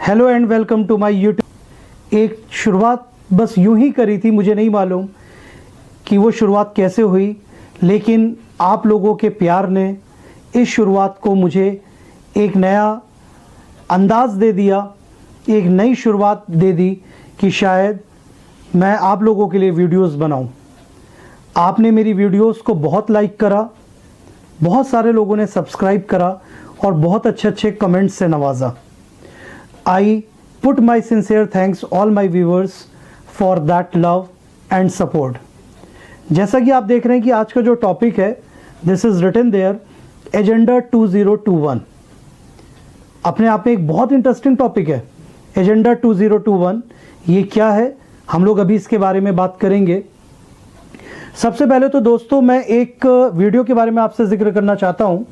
Hello and welcome to my YouTube. एक शुरुआत बस यूं ही करी थी, मुझे नहीं मालूम कि वो शुरुआत कैसे हुई, लेकिन आप लोगों के प्यार ने इस शुरुआत को मुझे एक नया अंदाज़ दे दिया, एक नई शुरुआत दे दी कि शायद मैं आप लोगों के लिए वीडियोस बनाऊं। आपने मेरी वीडियोस को बहुत लाइक करा, बहुत सारे लोगों ने सब्सक्राइब करा और बहुत अच्छे कमेंट्स से नवाजा। I put my sincere thanks all my viewers for that love and support। जैसा कि आप देख रहे हैं कि आज का जो टॉपिक है, this is written their agenda 2021। अपने आप में एक बहुत इंटरेस्टिंग टॉपिक है एजेंडा 2021। ये क्या है, हम लोग अभी इसके बारे में बात करेंगे। सबसे पहले तो दोस्तों मैं एक वीडियो के बारे में आपसे जिक्र करना चाहता हूँ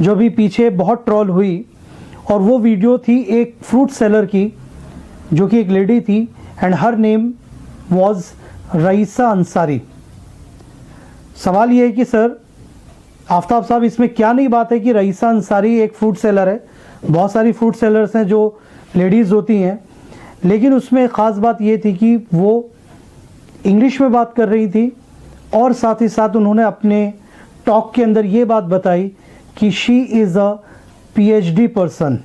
जो भी पीछे बहुत ट्रोल हुई, और वो वीडियो थी एक फ्रूट सेलर की जो कि एक लेडी थी and her name was Raisa Ansari. सवाल ये है कि सर आफ्ताब साहब, इसमें क्या नई बात है कि रईसा अंसारी एक फ्रूट सेलर है। बहुत सारी फ्रूट सेलर्स हैं जो लेडीज़ होती हैं, लेकिन उसमें ख़ास बात ये थी कि वो इंग्लिश में बात कर रही थी और साथ ही साथ उन्होंने अपने टॉक के अंदर ये बात बताई कि she is a PhD person,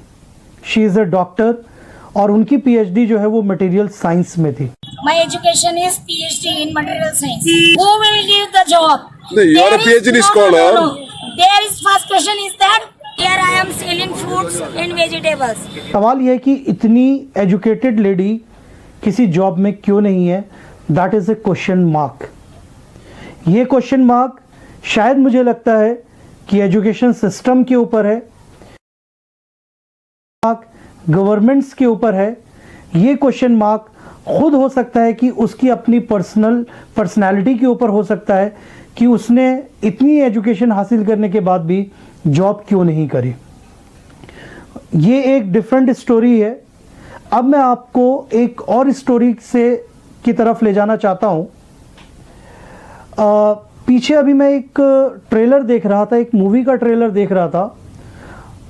she is a doctor, और उनकी PhD जो है वो मटेरियल साइंस में थी। My education is PhD in material science. Who will give the job? No, you are a PhD scholar. No. There is first question is that here I am selling fruits and vegetables. सवाल यह है कि इतनी educated lady किसी job में क्यों नहीं है? That is a question mark. ये क्वेश्चन मार्क शायद मुझे लगता है कि एजुकेशन सिस्टम के ऊपर है, गवर्नमेंट्स के ऊपर है। ये क्वेश्चन मार्क खुद हो सकता है कि उसकी अपनी पर्सनालिटी के ऊपर हो सकता है कि उसने इतनी एजुकेशन हासिल करने के बाद भी जॉब क्यों नहीं करी। ये एक डिफरेंट स्टोरी है। अब मैं आपको एक और स्टोरी की तरफ ले जाना चाहता हूँ। पीछे अभी मैं एक ट्रेलर देख रहा था, एक मूवी का ट्रेलर देख रहा था,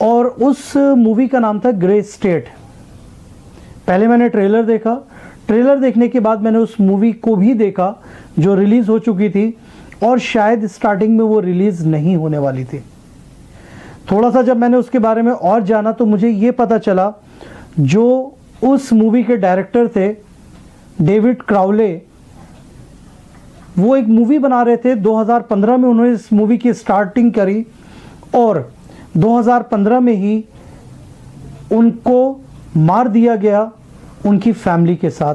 और उस मूवी का नाम था ग्रे स्टेट। पहले मैंने ट्रेलर देखा, ट्रेलर देखने के बाद मैंने उस मूवी को भी देखा जो रिलीज़ हो चुकी थी और शायद स्टार्टिंग में वो रिलीज़ नहीं होने वाली थी। थोड़ा सा जब मैंने उसके बारे में और जाना तो मुझे ये पता चला जो उस मूवी के डायरेक्टर थे डेविड क्राउले, वो एक मूवी बना रहे थे। 2015 में उन्होंने इस मूवी की स्टार्टिंग करी और 2015 में ही उनको मार दिया गया उनकी फैमिली के साथ,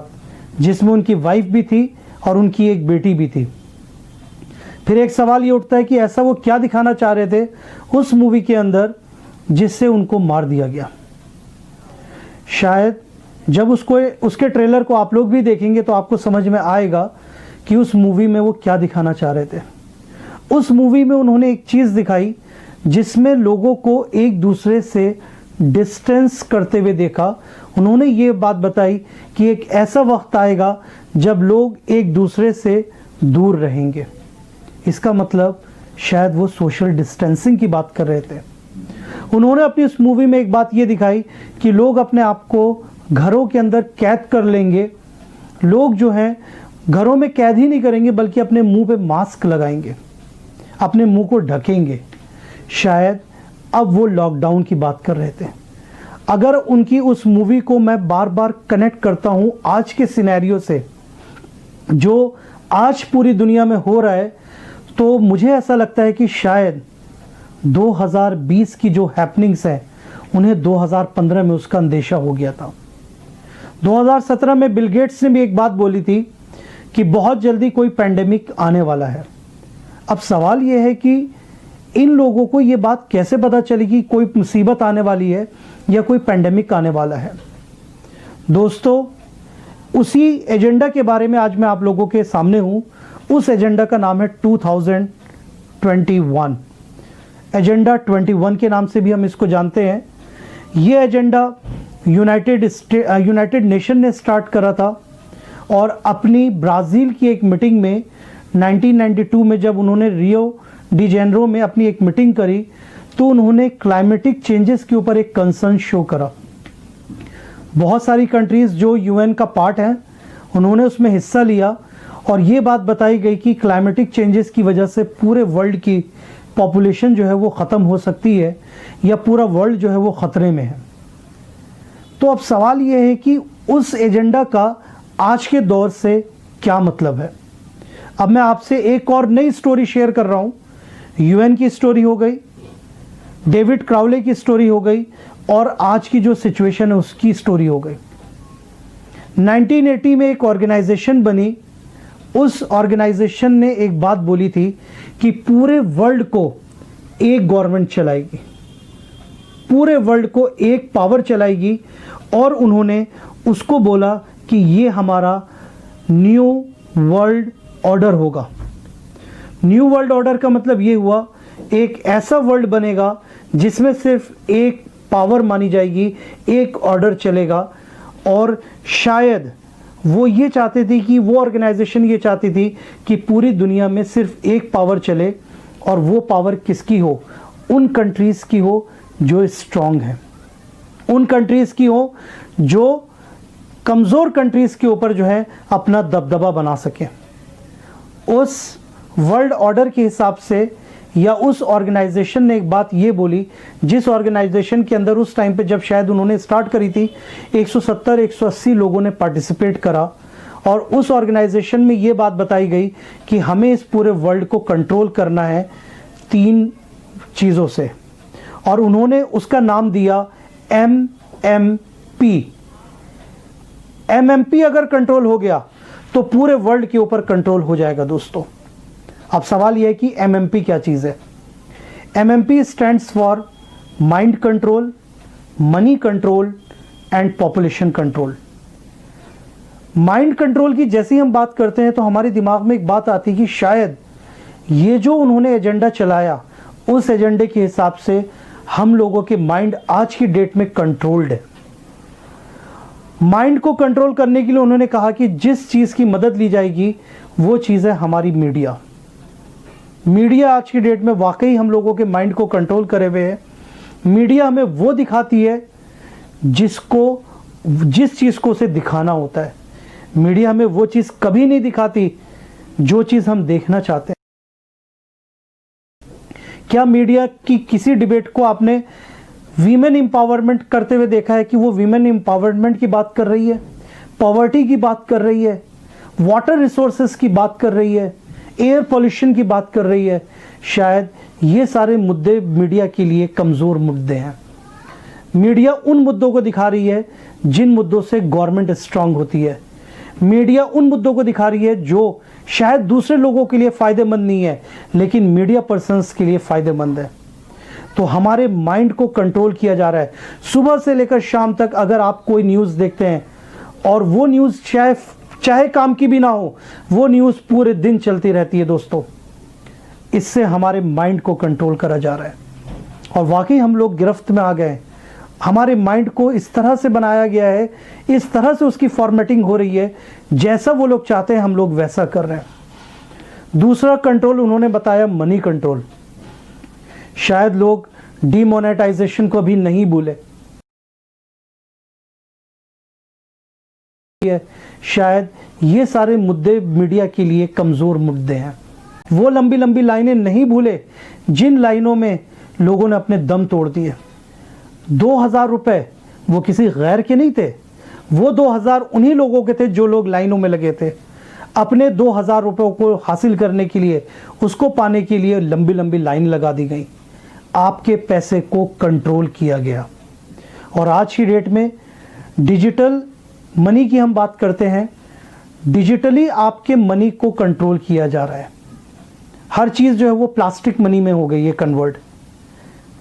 जिसमें उनकी वाइफ भी थी और उनकी एक बेटी भी थी। फिर एक सवाल ये उठता है कि ऐसा वो क्या दिखाना चाह रहे थे उस मूवी के अंदर जिससे उनको मार दिया गया। शायद जब उसके ट्रेलर को आप लोग भी देखेंगे तो आपको समझ में आएगा कि उस मूवी में वो क्या दिखाना चाह रहे थे। उस मूवी में उन्होंने एक चीज़ दिखाई जिसमें लोगों को एक दूसरे से डिस्टेंस करते हुए देखा। उन्होंने ये बात बताई कि एक ऐसा वक्त आएगा जब लोग एक दूसरे से दूर रहेंगे। इसका मतलब शायद वो सोशल डिस्टेंसिंग की बात कर रहे थे। उन्होंने अपनी उस मूवी में एक बात ये दिखाई कि लोग अपने आप को घरों के अंदर कैद कर लेंगे। लोग जो हैं घरों में कैद ही नहीं करेंगे बल्कि अपने मुंह पे मास्क लगाएंगे, अपने मुंह को ढकेंगे। शायद अब वो लॉकडाउन की बात कर रहे थे। अगर उनकी उस मूवी को मैं बार बार कनेक्ट करता हूँ आज के सिनेरियो से जो आज पूरी दुनिया में हो रहा है, तो मुझे ऐसा लगता है कि शायद 2020 की जो हैपनिंग्स हैं उन्हें 2015 में उसका अंदेशा हो गया था। 2017 में बिल गेट्स ने भी एक बात बोली थी कि बहुत जल्दी कोई पैंडेमिक आने वाला है। अब सवाल ये है कि इन लोगों को ये बात कैसे पता चली कि कोई मुसीबत आने वाली है या कोई पैंडेमिक आने वाला है। दोस्तों, उसी एजेंडा के बारे में आज मैं आप लोगों के सामने हूँ। उस एजेंडा का नाम है 2021। एजेंडा 21 के नाम से भी हम इसको जानते हैं। ये एजेंडा यूनाइटेड नेशन ने स्टार्ट करा था और अपनी ब्राज़ील की एक मीटिंग में 1992 में जब उन्होंने रियो डी जेनेरो में अपनी एक मीटिंग करी तो उन्होंने क्लाइमेटिक चेंजेस के ऊपर एक कंसर्न शो करा। बहुत सारी कंट्रीज़ जो यूएन का पार्ट हैं उन्होंने उसमें हिस्सा लिया और ये बात बताई गई कि क्लाइमेटिक चेंजेस की वजह से पूरे वर्ल्ड की पॉपुलेशन जो है वो ख़त्म हो सकती है या पूरा वर्ल्ड जो है वो ख़तरे में है। तो अब सवाल ये है कि उस एजेंडा का आज के दौर से क्या मतलब है। अब मैं आपसे एक और नई स्टोरी शेयर कर रहा हूँ। यूएन की स्टोरी हो गई, डेविड क्राउले की स्टोरी हो गई और आज की जो सिचुएशन है उसकी स्टोरी हो गई। 1980 में एक ऑर्गेनाइजेशन बनी। उस ऑर्गेनाइजेशन ने एक बात बोली थी कि पूरे वर्ल्ड को एक गवर्नमेंट चलाएगी, पूरे वर्ल्ड को एक पावर चलाएगी और उन्होंने उसको बोला कि ये हमारा न्यू वर्ल्ड ऑर्डर होगा। न्यू वर्ल्ड ऑर्डर का मतलब ये हुआ एक ऐसा वर्ल्ड बनेगा जिसमें सिर्फ एक पावर मानी जाएगी, एक ऑर्डर चलेगा। और शायद वो ये चाहते थे कि वो ऑर्गेनाइजेशन ये चाहती थी कि पूरी दुनिया में सिर्फ एक पावर चले और वो पावर किसकी हो, उन कंट्रीज़ की हो जो स्ट्रांग हैं, उन कंट्रीज़ की हो जो कमज़ोर कंट्रीज़ के ऊपर जो है अपना दबदबा बना सके। उस वर्ल्ड ऑर्डर के हिसाब से या उस ऑर्गेनाइजेशन ने एक बात ये बोली, जिस ऑर्गेनाइजेशन के अंदर उस टाइम पे जब शायद उन्होंने स्टार्ट करी थी 170-180 लोगों ने पार्टिसिपेट करा और उस ऑर्गेनाइजेशन में ये बात बताई गई कि हमें इस पूरे वर्ल्ड को कंट्रोल करना है 3 चीज़ों से और उन्होंने उसका नाम दिया MMP। MMP अगर कंट्रोल हो गया तो पूरे वर्ल्ड के ऊपर कंट्रोल हो जाएगा दोस्तों। अब सवाल यह है कि MMP क्या चीज़ है। MMP stands for mind control, money control and population control. Mind control की जैसे ही हम बात करते हैं तो हमारे दिमाग में एक बात आती है कि शायद ये जो उन्होंने एजेंडा चलाया उस एजेंडे के हिसाब से हम लोगों के माइंड आज की डेट में कंट्रोल्ड है। माइंड को कंट्रोल करने के लिए उन्होंने कहा कि जिस चीज़ की मदद ली जाएगी वो चीज़ है हमारी मीडिया। मीडिया आज की डेट में वाकई हम लोगों के माइंड को कंट्रोल करे हुए है। मीडिया हमें वो दिखाती है जिस चीज़ को उसे दिखाना होता है। मीडिया हमें वो चीज़ कभी नहीं दिखाती जो चीज़ हम देखना चाहते हैं। क्या मीडिया की किसी डिबेट को आपने वीमेन एम्पावरमेंट करते हुए देखा है कि वो वीमेन एम्पावरमेंट की बात कर रही है, पॉवर्टी की बात कर रही है, वाटर रिसोर्सेज की बात कर रही है, एयर पॉल्यूशन की बात कर रही है? शायद ये सारे मुद्दे मीडिया के लिए कमज़ोर मुद्दे हैं। मीडिया उन मुद्दों को दिखा रही है जिन मुद्दों से गवर्नमेंट स्ट्रांग होती है। मीडिया उन मुद्दों को दिखा रही है जो शायद दूसरे लोगों के लिए फ़ायदेमंद नहीं है लेकिन मीडिया पर्सन्स के लिए फ़ायदेमंद है। तो हमारे माइंड को कंट्रोल किया जा रहा है। सुबह से लेकर शाम तक अगर आप कोई न्यूज़ देखते हैं और वो न्यूज़ चाहे काम की भी ना हो, वो न्यूज़ पूरे दिन चलती रहती है दोस्तों। इससे हमारे माइंड को कंट्रोल करा जा रहा है और वाकई हम लोग गिरफ्त में आ गए। हमारे माइंड को इस तरह से बनाया गया है, इस तरह से उसकी फॉर्मेटिंग हो रही है, जैसा वो लोग चाहते हैं हम लोग वैसा कर रहे हैं। दूसरा कंट्रोल उन्होंने बताया मनी कंट्रोल। शायद लोग डीमोनेटाइजेशन को भी नहीं भूले, शायद ये सारे मुद्दे मीडिया के लिए कमज़ोर मुद्दे हैं। वो लंबी लंबी लाइनें नहीं भूले जिन लाइनों में लोगों ने अपने दम तोड़ दिए। 2000 रुपये वो किसी गैर के नहीं थे, वो 2000 उन्हीं लोगों के थे जो लोग लाइनों में लगे थे। अपने 2000 रुपयों को हासिल करने के लिए, उसको पाने के लिए लंबी लंबी लाइन लगा दी गई। आपके पैसे को कंट्रोल किया गया। और आज की डेट में डिजिटल मनी की हम बात करते हैं, डिजिटली आपके मनी को कंट्रोल किया जा रहा है। हर चीज़ जो है वो प्लास्टिक मनी में हो गई है कन्वर्ट।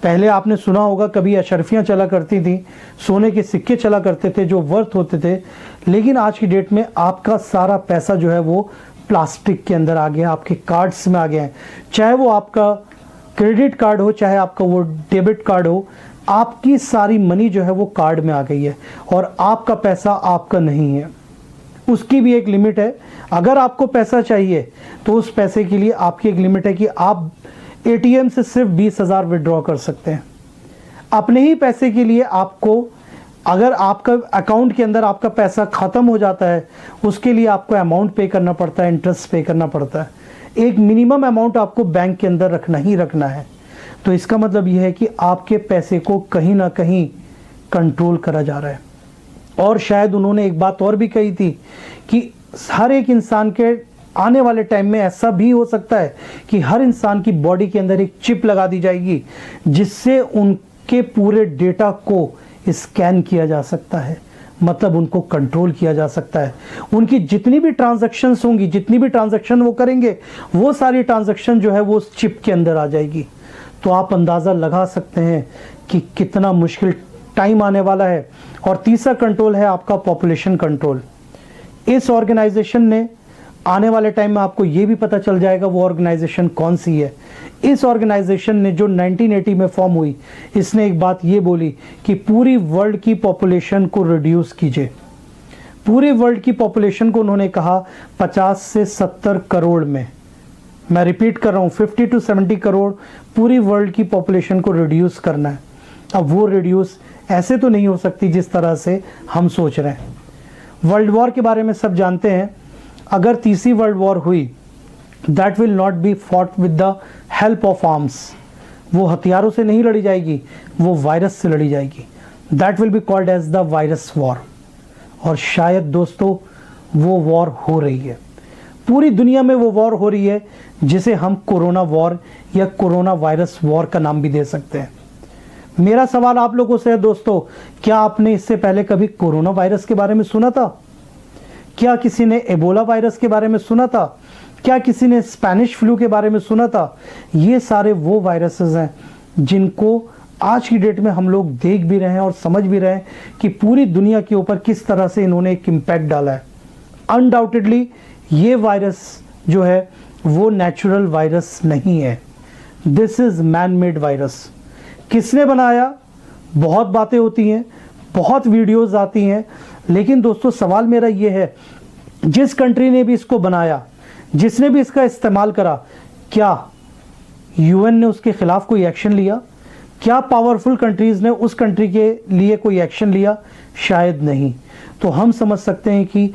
पहले आपने सुना होगा कभी अशरफियाँ चला करती थी, सोने के सिक्के चला करते थे जो वर्थ होते थे, लेकिन आज की डेट में आपका सारा पैसा जो है वो प्लास्टिक के अंदर आ गया, आपके कार्ड्स में आ गया है। चाहे वो आपका क्रेडिट कार्ड हो, चाहे आपका वो डेबिट कार्ड हो, आपकी सारी मनी जो है वो कार्ड में आ गई है और आपका पैसा आपका नहीं है। उसकी भी एक लिमिट है। अगर आपको पैसा चाहिए तो उस पैसे के लिए आपकी एक लिमिट है कि आप एटीएम से सिर्फ 20,000 विड्रॉ कर सकते हैं। अपने ही पैसे के लिए आपको अगर आपका अकाउंट के अंदर आपका पैसा ख़त्म हो जाता है, उसके लिए आपको अमाउंट पे करना पड़ता है, इंटरेस्ट पे करना पड़ता है। एक मिनिमम अमाउंट आपको बैंक के अंदर रखना ही रखना है। तो इसका मतलब यह है कि आपके पैसे को कहीं ना कहीं कंट्रोल करा जा रहा है। और शायद उन्होंने एक बात और भी कही थी कि हर एक इंसान के आने वाले टाइम में ऐसा भी हो सकता है कि हर इंसान की बॉडी के अंदर एक चिप लगा दी जाएगी, जिससे उनके पूरे डेटा को स्कैन किया जा सकता है, मतलब उनको कंट्रोल किया जा सकता है। उनकी जितनी भी ट्रांजैक्शंस होंगी, जितनी भी ट्रांजैक्शन वो करेंगे, वो सारी ट्रांजैक्शन जो है वो उस चिप के अंदर आ जाएगी। तो आप अंदाज़ा लगा सकते हैं कि कितना मुश्किल टाइम आने वाला है। और तीसरा कंट्रोल है आपका पॉपुलेशन कंट्रोल। इस ऑर्गेनाइजेशन ने आने वाले टाइम में आपको ये भी पता चल जाएगा वो ऑर्गेनाइजेशन कौन सी है। इस ऑर्गेनाइजेशन ने जो 1980 में फॉर्म हुई, इसने एक बात ये बोली कि पूरी वर्ल्ड की पॉपुलेशन को रिड्यूस कीजिए। पूरे वर्ल्ड की पॉपुलेशन को उन्होंने कहा 50 से 70 करोड़ में, मैं रिपीट कर रहा हूँ, 50 to 70 करोड़ पूरी वर्ल्ड की पॉपुलेशन को रिड्यूस करना है। अब वो रिड्यूस ऐसे तो नहीं हो सकती जिस तरह से हम सोच रहे हैं। वर्ल्ड वॉर के बारे में सब जानते हैं। अगर तीसरी वर्ल्ड वॉर हुई, that will not be fought with the help of arms. वो हथियारों से नहीं लड़ी जाएगी, वो वायरस से लड़ी जाएगी। That will be called as the virus war. और शायद दोस्तों वो वॉर हो रही है, पूरी दुनिया में वो वॉर हो रही है, जिसे हम कोरोना वॉर या कोरोना वायरस वॉर का नाम भी दे सकते हैं। मेरा सवाल आप लोगों से है दोस्तों, क्या आपने इससे पहले कभी कोरोना वायरस के बारे में सुना था? क्या किसी ने एबोला वायरस के बारे में सुना था? क्या किसी ने स्पेनिश फ्लू के बारे में सुना था? ये सारे वो वायरसेस हैं जिनको आज की डेट में हम लोग देख भी रहे हैं और समझ भी रहे हैं कि पूरी दुनिया के ऊपर किस तरह से इन्होंने एक इम्पैक्ट डाला है। अनडाउटेडली ये वायरस जो है वो नेचुरल वायरस नहीं है, this is man made virus. किसने बनाया? बहुत बातें होती हैं, बहुत वीडियोस आती हैं, लेकिन दोस्तों सवाल मेरा ये है, जिस कंट्री ने भी इसको बनाया, जिसने भी इसका इस्तेमाल करा, क्या यूएन ने उसके खिलाफ कोई एक्शन लिया? क्या पावरफुल कंट्रीज़ ने उस कंट्री के लिए कोई एक्शन लिया? शायद नहीं। तो हम समझ सकते हैं कि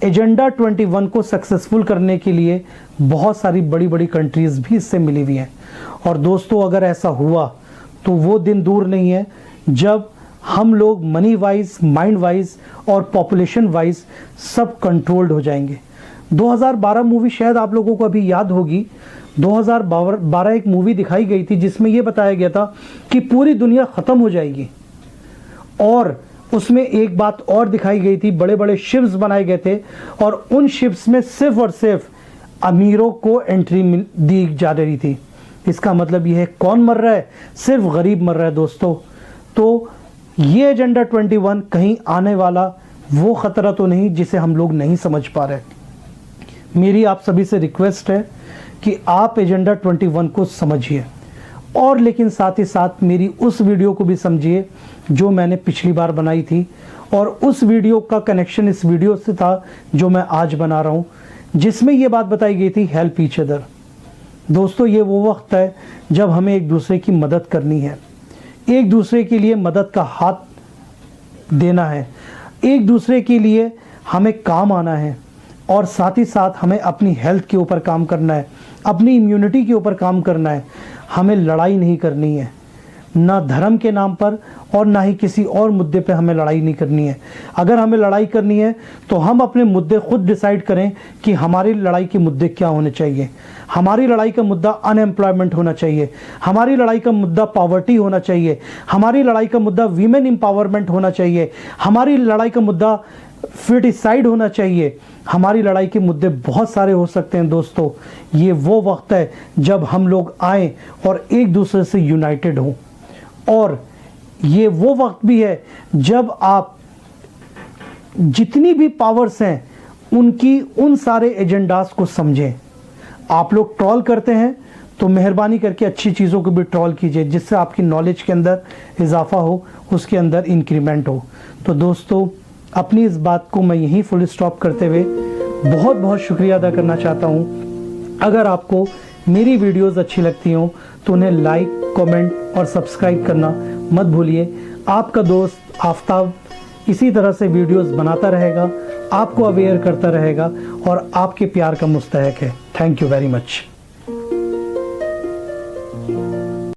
एजेंडा 21 को सक्सेसफुल करने के लिए बहुत सारी बड़ी बड़ी कंट्रीज़ भी इससे मिली हुई हैं। और दोस्तों अगर ऐसा हुआ तो वो दिन दूर नहीं है जब हम लोग मनी वाइज, माइंड वाइज और पॉपुलेशन वाइज सब कंट्रोल्ड हो जाएंगे। 2012 मूवी शायद आप लोगों को अभी याद होगी। 2012 एक मूवी दिखाई गई थी जिसमें यह बताया गया था कि पूरी दुनिया ख़त्म हो जाएगी। और उसमें एक बात और दिखाई गई थी, बड़े बड़े शिप्स बनाए गए थे और उन शिप्स में सिर्फ और सिर्फ अमीरों को एंट्री दी जा रही थी। इसका मतलब यह है कौन मर रहा है? सिर्फ गरीब मर रहा है दोस्तों। तो ये एजेंडा 21 कहीं आने वाला वो ख़तरा तो नहीं जिसे हम लोग नहीं समझ पा रहे। मेरी आप सभी से रिक्वेस्ट है कि आप एजेंडा 21 को समझिए, और लेकिन साथ ही साथ मेरी उस वीडियो को भी समझिए जो मैंने पिछली बार बनाई थी, और उस वीडियो का कनेक्शन इस वीडियो से था जो मैं आज बना रहा हूँ, जिसमें ये बात बताई गई थी, हेल्प ईच अदर। दोस्तों ये वो वक्त है जब हमें एक दूसरे की मदद करनी है, एक दूसरे के लिए मदद का हाथ देना है, एक दूसरे के लिए हमें काम आना है, और साथ ही साथ हमें अपनी हेल्थ के ऊपर काम करना है, अपनी इम्यूनिटी के ऊपर काम करना है। हमें लड़ाई नहीं करनी है, ना धर्म के नाम पर और ना ही किसी और मुद्दे पे हमें लड़ाई नहीं करनी है। अगर हमें लड़ाई करनी है तो हम अपने मुद्दे खुद डिसाइड करें कि हमारी लड़ाई के मुद्दे क्या होने चाहिए। हमारी लड़ाई का मुद्दा अनएम्प्लॉयमेंट होना चाहिए, हमारी लड़ाई का मुद्दा पॉवर्टी होना चाहिए, हमारी लड़ाई का मुद्दा वीमेन एम्पावरमेंट होना चाहिए, हमारी लड़ाई का मुद्दा फीटिसाइड होना चाहिए। हमारी लड़ाई के मुद्दे बहुत सारे हो सकते हैं दोस्तों। ये वो वक्त है जब हम लोग आएँ और एक दूसरे से यूनाइटेड हों, और ये वो वक्त भी है जब आप जितनी भी पावर्स हैं उनकी उन सारे एजेंडास को समझें। आप लोग ट्रोल करते हैं तो मेहरबानी करके अच्छी चीज़ों को भी ट्रोल कीजिए, जिससे आपकी नॉलेज के अंदर इजाफा हो, उसके अंदर इंक्रीमेंट हो। तो दोस्तों अपनी इस बात को मैं यहीं फुल स्टॉप करते हुए बहुत बहुत शुक्रिया अदा करना चाहता हूँ। अगर आपको मेरी वीडियोस अच्छी लगती हों तो उन्हें लाइक, कमेंट और सब्सक्राइब करना मत भूलिए। आपका दोस्त आफ्ताब इसी तरह से वीडियोस बनाता रहेगा, आपको अवेयर करता रहेगा और आपके प्यार का मुस्तहक है। Thank you very much.